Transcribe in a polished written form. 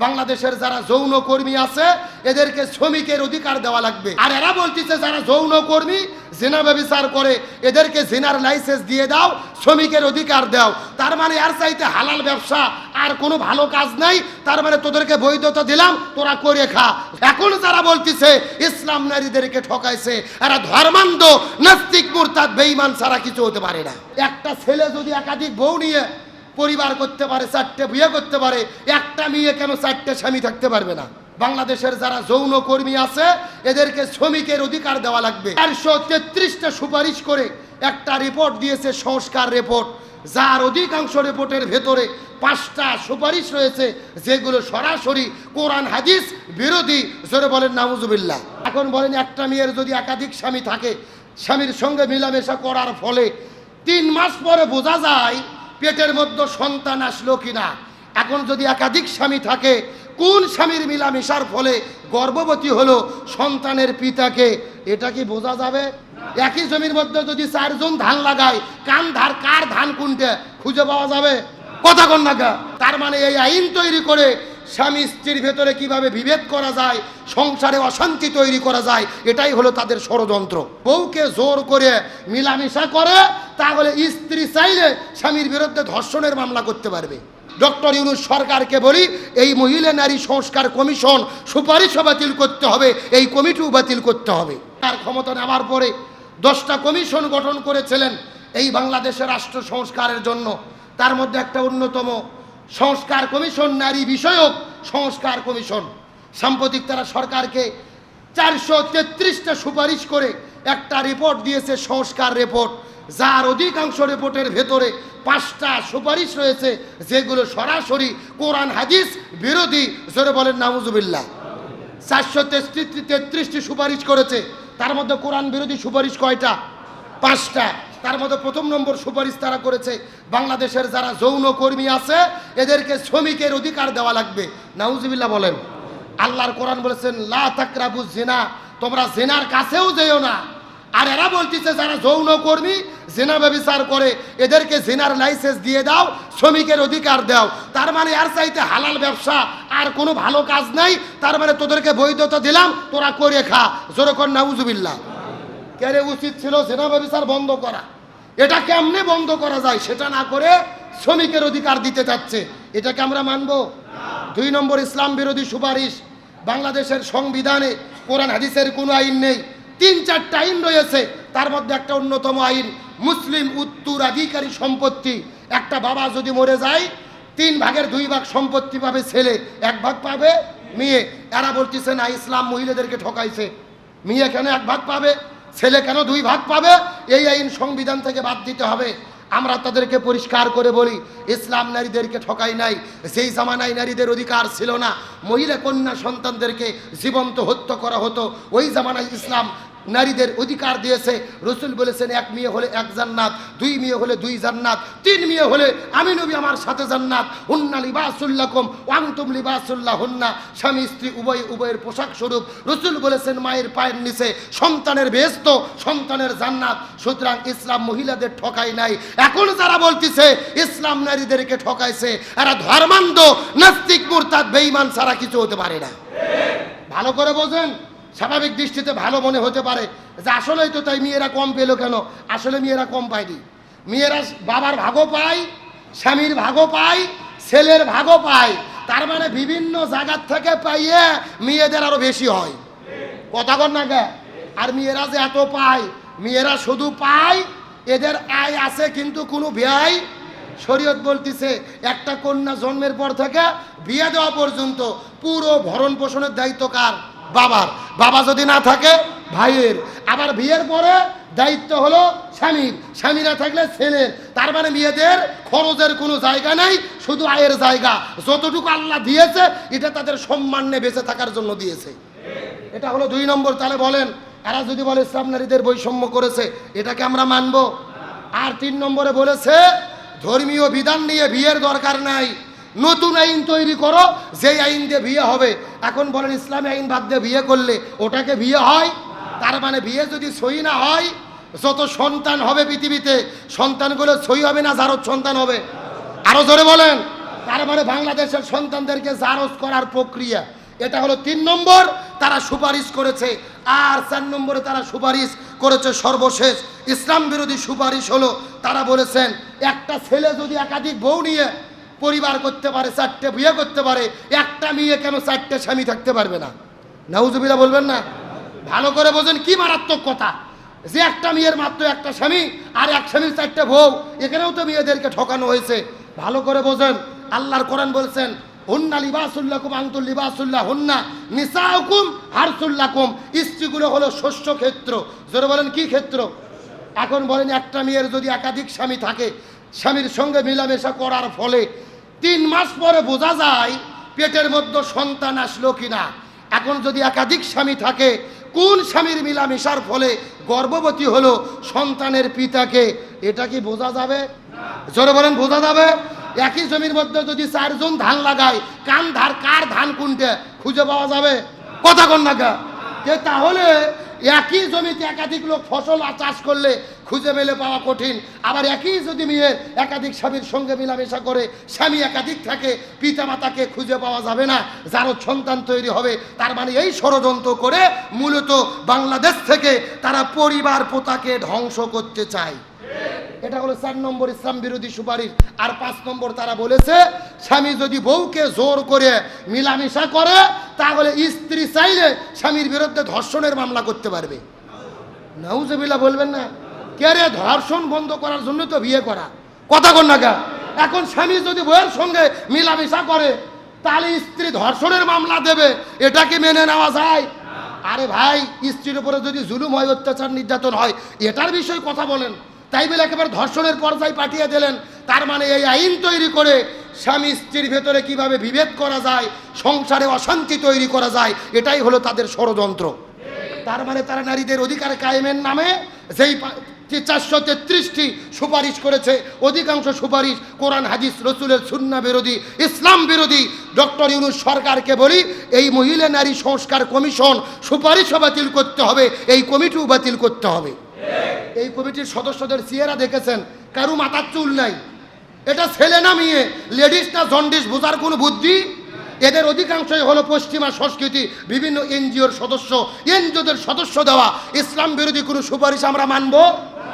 বাংলাদেশের যারা যৌন কর্মী আছে এদেরকে শ্রমিকের অধিকার দেওয়া লাগবে। আর এরা বলতেছে যারা যৌন কর্মী জিনা ব্যভিচার করে এদেরকে জিনার লাইসেন্স দিয়ে দাও, শ্রমিকের অধিকার দাও। তার মানে এর চাইতে হালাল ব্যবসা আর কোনো ভালো কাজ নাই। তার মানে তোদেরকে বৈধতা দিলাম, তোরা করে খা। এখন যারা বলতেছে ইসলাম নারীদেরকে ঠকাইছে, এরা ধর্মান্ধ নাস্তিক মুরতাদ বেঈমান ছাড়া কিছু হতে পারে না। একটা ছেলে যদি একাধিক বউ নিয়ে পরিবার করতে পারে, চারটে বিয়ে করতে পারে, একটা মেয়ে কেন চারটে স্বামী থাকতে পারবে না? বাংলাদেশের যারা যৌন কর্মী আছে এদেরকে শ্রমিকের অধিকার দেওয়া লাগবে। 433টা সুপারিশ করে একটা রিপোর্ট দিয়েছে সংস্কার রিপোর্ট, যার অধিকাংশ রিপোর্টের ভেতরে 5টা সুপারিশ রয়েছে যেগুলো সরাসরি কোরআন হাদিস বিরোধী। জোরে বলেন নাউজুবিল্লাহ। এখন বলেন একটা মেয়ের যদি একাধিক স্বামী থাকে, স্বামীর সঙ্গে মেলামেশা করার ফলে 3 মাস পরে বোঝা যায় পেটের মধ্যে সন্তান আসলো কিনা। এখন যদি একাধিক স্বামী থাকে, কোন স্বামীর মিলামেশার ফলে গর্ভবতী হলো সন্তানের পিতাকে, এটা কি বোঝা যাবে? একই জমির মধ্যে যদি 4 জন ধান লাগায়, কার ধান কোনটা খুঁজে পাওয়া যাবে? কথা কোন না। তার মানে এই আইন তৈরি করে স্বামী স্ত্রীর ভেতরে কিভাবে বিভেদ করা যায়, সংসারে অশান্তি তৈরি করা যায়, এটাই হলো তাদের ষড়যন্ত্র। বউকে জোর করে মিলামেশা করে, তাহলে স্ত্রী চাইলে স্বামীর বিরুদ্ধে ধর্ষণের মামলা করতে পারবে। ডক্টর ইউনূস সরকারকে বলি, এই মহিলা নারী সংস্কার কমিশন সুপারিশও বাতিল করতে হবে, এই কমিটিও বাতিল করতে হবে। তার ক্ষমতা নেওয়ার পরে 10টা কমিশন গঠন করেছিলেন এই বাংলাদেশের রাষ্ট্র সংস্কারের জন্য। তার মধ্যে একটা অন্যতম সংস্কার কমিশন, নারী বিষয়ক সংস্কার কমিশন। সাম্প্রতিক তারা সরকারকে 433টা সুপারিশ করে একটা রিপোর্ট দিয়েছে সংস্কার রিপোর্ট, যার অধিকাংশ রিপোর্টের ভেতরে 5টা সুপারিশ রয়েছে যেগুলো সরাসরি কোরআন হাদিস বিরোধী। জোরে বলেন নাউজুবিল্লাহ। 433টি সুপারিশ করেছে, তার মধ্যে কোরআন বিরোধী সুপারিশ কয়টা? 5টা। তার মধ্যে 1 নম্বর সুপারিশ তারা করেছে বাংলাদেশের যারা যৌন কর্মী আছে এদেরকে শ্রমিকের অধিকার দেওয়া লাগবে। নাউজুবিল্লাহ বলেন। আল্লাহর কোরআন বলেছেন লা তাকরাবুজ জিনা, তোমরা জিনার কাছেও যেও না। আর এরা বলতেছে যারা যৌন কর্মী জিনা ব্যভিচার করে এদেরকে জিনার লাইসেন্স দিয়ে দাও, শ্রমিকের অধিকার দাও। তার মানে এর চাইতে হালাল ব্যবসা আর কোনো ভালো কাজ নাই। তার মানে তোদেরকে বৈধতা দিলাম, তোরা করে খা। জোরে কর নাউজুবিল্লাহ। কেন উচিত ছিল জিনা ব্যভিচার বন্ধ করা? এটা কেমনে বন্ধ করা যায় সেটা না করে শ্রমিকের অধিকার দিতে চাচ্ছে, এটাকে আমরা মানব? 2 নম্বর ইসলাম বিরোধী সুপারিশ, বাংলাদেশের সংবিধানে কোরআন হাদিসের কোনো আইন নেই। 3-4টা আইন রয়েছে, তার মধ্যে একটা অন্যতম আইন মুসলিম উত্তরাধিকারী সম্পত্তি। একটা বাবা যদি মরে যায় 3 ভাগের 2 ভাগ সম্পত্তি পাবে ছেলে, 1 ভাগ পাবে মেয়ে। এরা বলতেছে না ইসলাম মহিলাদেরকে ঠকাইছে, মেয়ে কেন 1 ভাগ পাবে, ছেলে কেন 2 ভাগ পাবে? এই আইন সংবিধান থেকে বাদ দিতে হবে। আমরা তাদেরকে পরিষ্কার করে বলি ইসলাম নারীদেরকে ঠকাই নাই। সেই জামানায় নারীদের অধিকার ছিল না, মহিলা কন্যা সন্তানদেরকে জীবন্ত হত্যা করা হতো। ওই জামানায় ইসলাম নারীদের অধিকার দিয়েছে। রসুল বলেছেন 1 মেয়ে হলে 1 জান্নাত, 2 মেয়ে হলে 2 জান্নাত, 3 মেয়ে হলে আমি নবী আমার সাথে জান্নাত। হুন্না লিবাসুল্লাকুম ওয়া আনতুম লিবাসুল্লাহুন্না, স্বামী স্ত্রী উভয়ের পোশাক স্বরূপ। রসুল বলেছেন মায়ের পায়ের নিচে সন্তানের বেহেশত, সন্তানের জান্নাত। সুতরাং ইসলাম মহিলাদের ঠকাই নাই। এখন যারা বলতেছে ইসলাম নারীদেরকে ঠকাইছে, এরা ধর্মান্ধ নাস্তিক মুরতাদ বেঈমান ছাড়া কিছু হতে পারে না। ভালো করে বোঝেন। স্বাভাবিক দৃষ্টিতে ভালো মনে হতে পারে যে আসলেই তো তাই, মেয়েরা কম পেল কেন? আসলে মেয়েরা কম পায়নি। মেয়েরা বাবার ভাগও পায়, স্বামীর ভাগও পায়, ছেলের ভাগও পায়। তার মানে বিভিন্ন জায়গার থেকে পাইয়ে মেয়েদের আরো বেশি হয়। কথা কর না গে? আর মেয়েরা যে এত পায়, মেয়েরা শুধু পায়, এদের আয় আছে কিন্তু কোনো ব্যয়। শরীয়ত বলতেছে একটা কন্যা জন্মের পর থেকে বিয়ে দেওয়া পর্যন্ত পুরো ভরণ পোষণের দায়িত্ব কার? বাবার। বাবা যদি না থাকে ভাইয়ের। আবার বিয়ের পরে দায়িত্ব হলো স্বামীর, স্বামী না থাকলে ছেলের। তার মানে মেয়েদের খরচের কোনো জায়গা নাই, শুধু আয়ের জায়গা। যতটুকু আল্লাহ দিয়েছে এটা তাদের সম্মান নিয়ে বেঁচে থাকার জন্য দিয়েছে। এটা হলো 2 নম্বর। তাহলে বলেন এরা যদি বলে ইসলাম নারীদের বৈষম্য করেছে, এটাকে আমরা মানব? আর 3 নম্বরে বলেছে ধর্মীয় বিধান নিয়ে বিয়ের দরকার নাই, নতুন আইন তৈরি করো যেই আইন দিয়ে বিয়ে হবে। এখন বলেন ইসলামী আইন বাদ দিয়ে বিয়ে করলে ওটাকে বিয়ে হয়? তার মানে বিয়ে যদি সই না হয়, যত সন্তান হবে পৃথিবীতে সন্তানগুলো সই হবে না জারজ সন্তান হবে? আরো জোরে বলেন। তার মানে বাংলাদেশের সন্তানদেরকে জারজ করার প্রক্রিয়া, এটা হলো 3 নম্বর তারা সুপারিশ করেছে। আর 4 নম্বরে তারা সুপারিশ করেছে সর্বশেষ ইসলাম বিরোধী সুপারিশ হলো তারা বলেছেন একটা ছেলে যদি একাধিক বউ নিয়ে পরিবার করতে পারে, 4টে বিয়ে করতে পারে, একটা মেয়ে কেন 4টে স্বামী থাকতে পারবে না? নাউজুবিল্লাহ বলবেন না? ভালো করে বোঝেন কি মারাত্মক কথা, যে একটা মেয়ের মাত্র একটা স্বামী আর এক স্বামীর 4টে বউ, এখানেও তো মেয়েদেরকে ঠকানো হয়েছে। ভালো করে বোঝেন, আল্লাহর কোরআন বলছেন হুন্না লিবাসুল্লাকুম আনতুম লিবাসুল্লাহ হুন্না নিসাউকুম হারসুল্লাকুম, স্ত্রীগুলো হলো শস্য ক্ষেত্র। জোরে বলেন কি ক্ষেত্র? এখন বলেন একটা মেয়ের যদি একাধিক স্বামী থাকে, স্বামীর সঙ্গে মেলামেশা করার ফলে 3 মাস পরে বোঝা যায় পেটের মধ্যে সন্তান আসলো কিনা। এখন যদি একাধিক স্বামী থাকে, কোন স্বামীর মেলামেশার ফলে গর্ভবতী হলো সন্তানের পিতাকে, এটা কি বোঝা যাবে? জোরে বলেন বোঝা যাবে? একই জমির মধ্যে যদি 4 জন ধান লাগায়, কার ধান কোনটা খুঁজে পাওয়া যাবে? কথা কন না কা? তাহলে একই জমিতে একাধিক লোক ফসল চাষ করলে খুঁজে মেলে পাওয়া কঠিন। আবার একই যদি মেয়ে একাধিক স্বামীর সঙ্গে মেলামেশা করে, স্বামী একাধিক থাকে, পিতা মাতাকে খুঁজে পাওয়া যাবে না, যারও সন্তান তৈরি হবে। তার মানে এই ষড়যন্ত্র করে মূলত বাংলাদেশ থেকে তারা পরিবার পোতাকে ধ্বংস করতে চায়। এটা হলো 4 নম্বর ইসলাম বিরোধী সুপারিশ। আর 5 নম্বর তারা বলেছে স্বামী যদি বউকে জোর করে মিলামেশা করে, তাহলে স্ত্রী চাইলে স্বামীর বিরুদ্ধে ধর্ষণের মামলা করতে পারবে। নাউজুবিল্লাহ বলবেন না? কে রে, ধর্ষণ বন্ধ করার জন্য তো বিয়ে করা। কথা কন না কা? এখন স্বামী যদি বউয়ের সঙ্গে মিলামেশা করে, তাহলে স্ত্রী ধর্ষণের মামলা দেবে, এটা কি মেনে নেওয়া যায়? আরে ভাই, স্ত্রীর উপরে যদি জুলুম হয়, অত্যাচার নির্যাতন হয়, এটার বিষয়ে কথা বলেন। তাই বলে একেবারে ধর্ষণের পর্যায়ে পাঠিয়ে দিলেন। তার মানে এই আইন তৈরি করে স্বামী স্ত্রীর ভেতরে কিভাবে বিভেদ করা যায়, সংসারে অশান্তি তৈরি করা যায়, এটাই হলো তাদের ষড়যন্ত্র। তার মানে তারা নারীদের অধিকার কায়েমের নামে যেই 433টি সুপারিশ করেছে, অধিকাংশ সুপারিশ কোরআন হাদিস রসুলের সুন্নাহ বিরোধী, ইসলাম বিরোধী। ডক্টর ইউনূস সরকারকে বলি, এই মহিলা নারী সংস্কার কমিশন সুপারিশও বাতিল করতে হবে, এই কমিটিও বাতিল করতে হবে। এই কমিটির সদস্যদের চেহারা দেখেছেন, কারু মাথার চুল নাই। এটা ছেলে না মেয়ে, লেডিস না জন্ডিস, বোঝার কোনো বুদ্ধি? এদের অধিকাংশই হলো পশ্চিমা সংস্কৃতি, বিভিন্ন এনজিওর সদস্য। এনজিওদের সদস্য দেওয়া ইসলাম বিরোধী কোনো সুপারিশ আমরা মানব